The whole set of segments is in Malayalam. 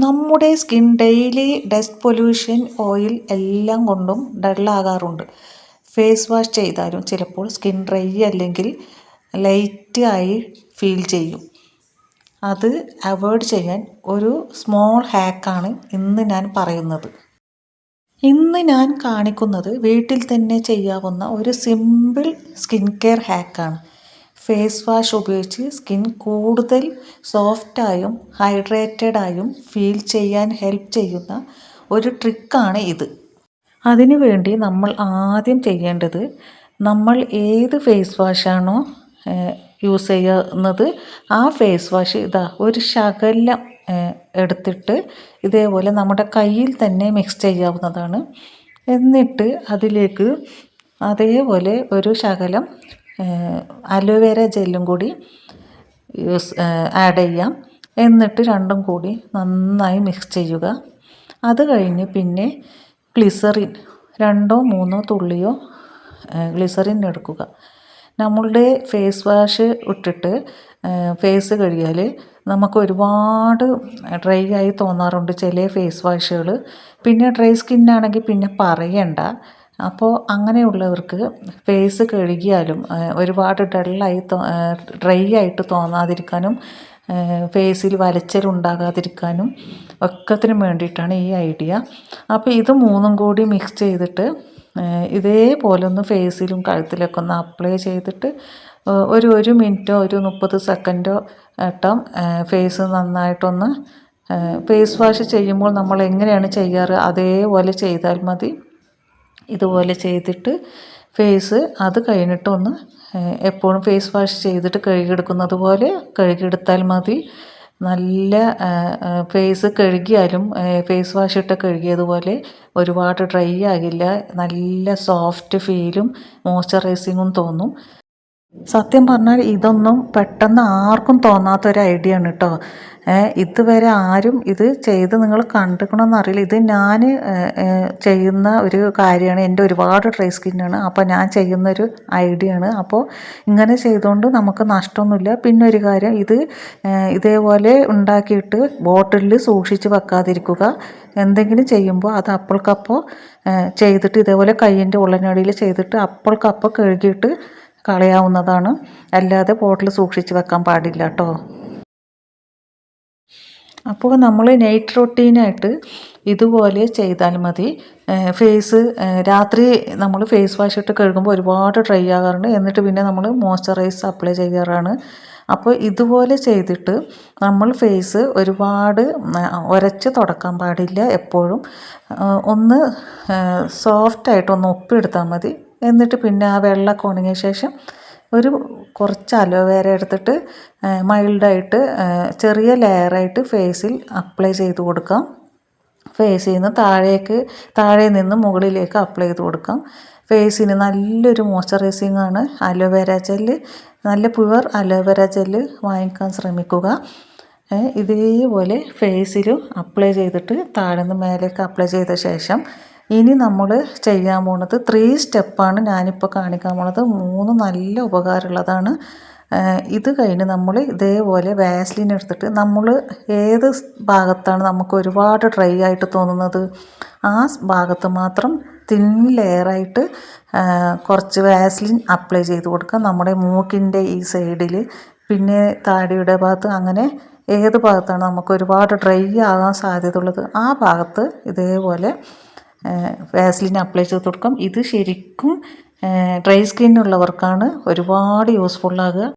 നമ്മുടെ skin daily dust pollution oil എല്ലാം കൊണ്ടും ഡള്ളാകാറുണ്ട്. ഫേസ് വാഷ് ചെയ്താലും ചിലപ്പോൾ സ്കിൻ ഡ്രൈ അല്ലെങ്കിൽ ലൈറ്റ് ആയി ഫീൽ ചെയ്യും. അത് അവോയ്ഡ് ചെയ്യാൻ ഒരു സ്മോൾ ഹാക്കാണ് ഇന്ന് ഞാൻ പറയുന്നത്. ഇന്ന് ഞാൻ കാണിക്കുന്നത് വീട്ടിൽ തന്നെ ചെയ്യാവുന്ന ഒരു സിമ്പിൾ സ്കിൻ കെയർ ഹാക്കാണ്. ഫേസ് വാഷ് ഉപയോഗിച്ച് സ്കിൻ കൂടുതൽ സോഫ്റ്റായും ഹൈഡ്രേറ്റഡായും ഫീൽ ചെയ്യാൻ ഹെൽപ്പ് ചെയ്യുന്ന ഒരു ട്രിക്കാണ് ഇത്. അതിനു വേണ്ടി നമ്മൾ ആദ്യം ചെയ്യേണ്ടത്, നമ്മൾ ഏത് ഫേസ് വാഷാണോ യൂസ് ചെയ്യുന്നത് ആ ഫേസ് വാഷ് ഒരു ശകലം എടുത്തിട്ട് ഇതേപോലെ നമ്മുടെ കയ്യിൽ തന്നെ മിക്സ് ചെയ്യാവുന്നതാണ്. എന്നിട്ട് അതിലേക്ക് അതേപോലെ ഒരു ശകലം അലോവേര ജെല്ലും കൂടി ആഡ് ചെയ്യാം. എന്നിട്ട് രണ്ടും കൂടി നന്നായി മിക്സ് ചെയ്യുക. അത് കഴിഞ്ഞ് പിന്നെ ഗ്ലിസറിൻ 2-3 തുള്ളിയോ ഗ്ലിസറിൻ എടുക്കുക. നമ്മളുടെ ഫേസ് വാഷ് ഇട്ടിട്ട് ഫേസ് കഴുകിയാൽ നമുക്ക് ഒരുപാട് ഡ്രൈ ആയി തോന്നാറുണ്ട് ചില ഫേസ് വാഷുകൾ. പിന്നെ ഡ്രൈ സ്കിന്നാണെങ്കിൽ പിന്നെ പറയണ്ട. അപ്പോൾ അങ്ങനെയുള്ളവർക്ക് ഫേസ് കഴുകിയാലും ഒരുപാട് ഡ്രൈ ആയിട്ട് തോന്നാതിരിക്കാനും ഫേസിൽ വലച്ചിലുണ്ടാകാതിരിക്കാനും ഒക്കത്തിനും വേണ്ടിയിട്ടാണ് ഈ ഐഡിയ. അപ്പോൾ ഇത് മൂന്നും കൂടി മിക്സ് ചെയ്തിട്ട് ഇതേപോലെ ഒന്ന് ഫേസിലും കഴുത്തിലൊക്കെ ഒന്ന് അപ്ലൈ ചെയ്തിട്ട് ഒരു മിനിറ്റോ 30 സെക്കൻഡോ ഫേസ് നന്നായിട്ടൊന്ന് ഫേസ് വാഷ് ചെയ്യുമ്പോൾ നമ്മൾ എങ്ങനെയാണ് ചെയ്യാറ് അതേപോലെ ചെയ്താൽ മതി. ഇതുപോലെ ചെയ്തിട്ട് ഫേസ് അത് കഴിഞ്ഞിട്ടൊന്ന് എപ്പോഴും ഫേസ് വാഷ് ചെയ്തിട്ട് കഴുകിയെടുക്കുന്നത് പോലെ കഴുകിയെടുത്താൽ മതി. നല്ല ഫേസ് കഴുകിയാലും ഫേസ് വാഷ് ഇട്ട് കഴുകിയതുപോലെ ഒരുപാട് ഡ്രൈ ആകില്ല. നല്ല സോഫ്റ്റ് ഫീലും മോയ്സ്ചറൈസിങ്ങും തോന്നും. സത്യം പറഞ്ഞാൽ ഇതൊന്നും പെട്ടെന്ന് ആർക്കും തോന്നാത്തൊരു ഐഡിയ ആണ് കേട്ടോ. ഇതുവരെ ആരും ഇത് ചെയ്ത് നിങ്ങൾ കണ്ടിരിക്കണമെന്നറിയില്ല. ഇത് ഞാൻ ചെയ്യുന്ന ഒരു കാര്യമാണ്. എൻ്റെ ഒരുപാട് ഡ്രൈ സ്കിന്നാണ്. അപ്പോൾ ഞാൻ ചെയ്യുന്നൊരു ഐഡിയ ആണ്. അപ്പോൾ ഇങ്ങനെ ചെയ്തുകൊണ്ട് നമുക്ക് നഷ്ടമൊന്നുമില്ല. പിന്നെ ഒരു കാര്യം, ഇതേപോലെ ഉണ്ടാക്കിയിട്ട് ബോട്ടിലിൽ സൂക്ഷിച്ച് വെക്കാതിരിക്കുക. എന്തെങ്കിലും ചെയ്യുമ്പോൾ അത് അപ്പോൾക്കപ്പോൾ ചെയ്തിട്ട് ഇതേപോലെ കയ്യിൻ്റെ ഉള്ളനടിയിൽ ചെയ്തിട്ട് അപ്പോൾക്കപ്പോൾ കഴുകിയിട്ട് കളയാവുന്നതാണ്. അല്ലാതെ ബോട്ടിൽ സൂക്ഷിച്ച് വെക്കാൻ പാടില്ല കേട്ടോ. അപ്പോൾ നമ്മൾ നൈറ്റ് റൊട്ടീനായിട്ട് ഇതുപോലെ ചെയ്താൽ മതി. ഫേസ് രാത്രി നമ്മൾ ഫേസ് വാഷ് ഇട്ട് കഴുകുമ്പോൾ ഒരുപാട് ഡ്രൈ ആകാറുണ്ട്. എന്നിട്ട് പിന്നെ നമ്മൾ മോയ്സ്ചറൈസർ അപ്ലൈ ചെയ്യാറാണ്. അപ്പോൾ ഇതുപോലെ ചെയ്തിട്ട് നമ്മൾ ഫേസ് ഒരുപാട് ഉരച്ച് തുടക്കാൻ പാടില്ല. എപ്പോഴും ഒന്ന് സോഫ്റ്റായിട്ടൊന്ന് ഒപ്പിയെടുത്താൽ മതി. എന്നിട്ട് പിന്നെ ആ വെള്ളമൊക്കെ ഉണങ്ങിയ ശേഷം കുറച്ച് അലോവേര എടുത്തിട്ട് മൈൽഡായിട്ട് ചെറിയ ലെയറായിട്ട് ഫേസിൽ അപ്ലൈ ചെയ്ത് കൊടുക്കാം. ഫേസിൽ നിന്ന് താഴെ നിന്ന് മുകളിലേക്ക് അപ്ലൈ ചെയ്ത് കൊടുക്കാം. ഫേസിന് നല്ലൊരു മോയ്സ്ചറൈസിങ് ആണ് അലോവേര ജെല്ല്. നല്ല പ്യുവർ അലോവേര ജെല്ല് വാങ്ങിക്കാൻ ശ്രമിക്കുക. ഇതേപോലെ ഫേസിലും അപ്ലൈ ചെയ്തിട്ട് താഴെ നിന്ന് മേലേക്ക് അപ്ലൈ ചെയ്ത ശേഷം ഇനി നമ്മൾ ചെയ്യാൻ പോകുന്നത് 3 സ്റ്റെപ്പാണ് ഞാനിപ്പോൾ കാണിക്കാൻ പോകുന്നത്. 3 നല്ല ഉപകാരമുള്ളതാണ്. ഇത് കഴിഞ്ഞ് നമ്മൾ ഇതേപോലെ വാസ്ലിൻ എടുത്തിട്ട് നമ്മൾ ഏത് ഭാഗത്താണ് നമുക്ക് ഒരുപാട് ഡ്രൈ ആയിട്ട് തോന്നുന്നത് ആ ഭാഗത്ത് മാത്രം തിൻ ലെയറായിട്ട് കുറച്ച് വാസ്ലിൻ അപ്ലൈ ചെയ്ത് കൊടുക്കുക. നമ്മുടെ മൂക്കിൻ്റെ ഈ സൈഡിൽ, പിന്നെ താടിയുടെ ഭാഗത്ത്, അങ്ങനെ ഏത് ഭാഗത്താണ് നമുക്ക് ഒരുപാട് ഡ്രൈ ആകാൻ സാധ്യതയുള്ളത് ആ ഭാഗത്ത് ഇതേപോലെ വാസ്ലിൻ അപ്ലൈ ചെയ്ത് കൊടുക്കാം. ഇത് ശരിക്കും ഡ്രൈ സ്കിന്നുള്ളവർക്കാണ് ഒരുപാട് യൂസ്ഫുള്ളാകുക.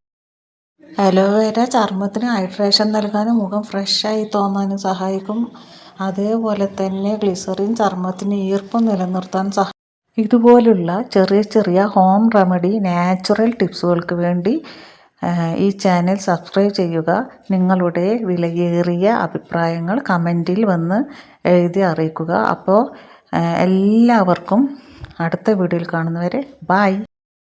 അലോവേര ചർമ്മത്തിന് ഹൈഡ്രേഷൻ നൽകാനും മുഖം ഫ്രഷായി തോന്നാനും സഹായിക്കും. അതേപോലെ തന്നെ ഗ്ലിസറിൻ ചർമ്മത്തിന് ഈർപ്പം നിലനിർത്താൻ ഇതുപോലുള്ള ചെറിയ ചെറിയ ഹോം റെമഡി നാച്ചുറൽ ടിപ്സുകൾക്ക് വേണ്ടി ഈ ചാനൽ സബ്സ്ക്രൈബ് ചെയ്യുക. നിങ്ങളുടെ വിലയേറിയ അഭിപ്രായങ്ങൾ കമൻറ്റിൽ വന്ന് എഴുതി അറിയിക്കുക. അപ്പോൾ എല്ലാവർക്കും അടുത്ത വീഡിയോയിൽ കാണുന്നവരെ ബൈ.